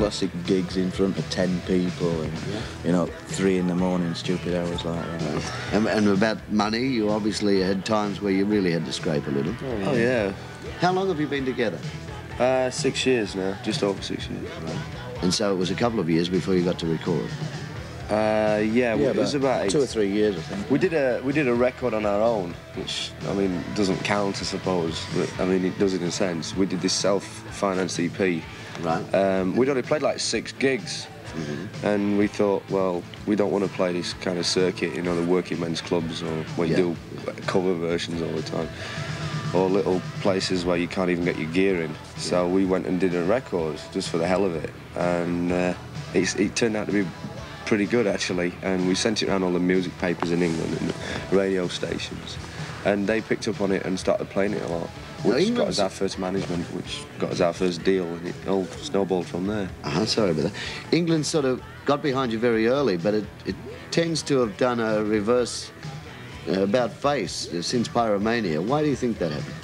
classic gigs in front of 10 people and, you know, 3 in the morning, stupid hours like that. Right. And about money, you obviously had times where you really had to scrape a little. Oh, yeah. How long have you been together? 6 years now, just over 6 years. Right. And so it was a couple of years before you got to record? Yeah, it was about 2 or 3 years, I think. We did a record on our own, which, I mean, doesn't count, I suppose, but, I mean, it does in a sense. We did this self-financed EP. Right. We'd only played like 6 gigs, and we thought, well, we don't want to play this kind of circuit, you know, the working men's clubs, or where you do cover versions all the time, or little places where you can't even get your gear in. So we went and did a record just for the hell of it, and it turned out to be pretty good, actually, and we sent it around all the music papers in England and the radio stations, and they picked up on it and started playing it a lot, which got us our first management, which got us our first deal, and it all snowballed from there. Sorry about that. England sort of got behind you very early, but it tends to have done a reverse about face since Pyromania. Why do you think that happened?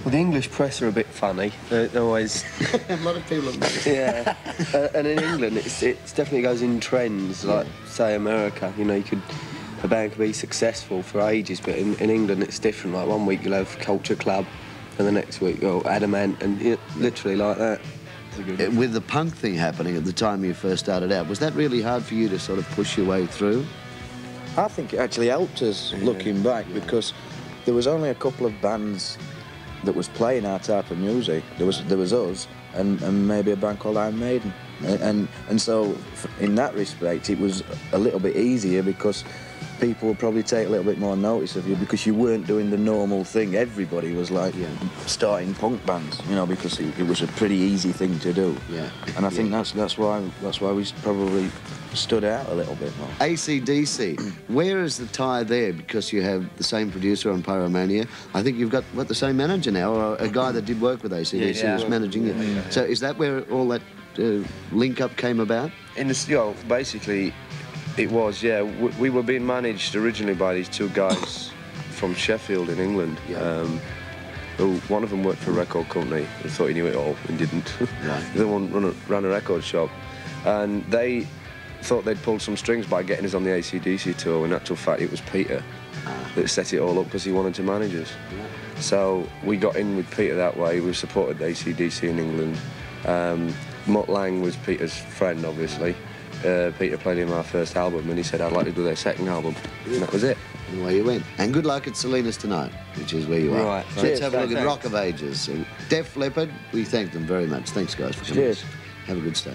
Well, the English press are a bit funny. They're always... A lot of people have... Yeah. And in England, it definitely goes in trends, like, say, America. You know, a band can be successful for ages, but in England it's different. Like, one week you'll have Culture Club, and the next week you'll Adamant, and literally like that. With the punk thing happening at the time you first started out, was that really hard for you to sort of push your way through? I think it actually helped us, looking back, because there was only a couple of bands that was playing our type of music. There was us and maybe a band called Iron Maiden, and so in that respect it was a little bit easier because people would probably take a little bit more notice of you because you weren't doing the normal thing. Everybody was like starting punk bands, you know, because it was a pretty easy thing to do. Yeah. And I think that's why we probably stood out a little bit more. AC/DC, where is the tie there? Because you have the same producer on Pyromania. I think you've got, what, the same manager now, or a guy that did work with AC/DC who's managing it. So is that where all that link-up came about? Basically, it was, yeah. We were being managed originally by these 2 guys from Sheffield in England. Who, one of them worked for a record company and thought he knew it all and didn't. The other one ran a record shop, and they thought they'd pulled some strings by getting us on the AC/DC tour. In actual fact, it was Peter that set it all up because he wanted to manage us. So we got in with Peter that way. We supported AC/DC in England. Mutt Lang was Peter's friend, obviously. Peter played him our first album, and he said, I'd like to do their second album. And that was it. And away you went. And good luck at Salinas tonight, which is where you are. Right. Let's have a look at Rock of Ages. Def Leppard, we thank them very much. Thanks, guys, for coming. Cheers. Have a good stay.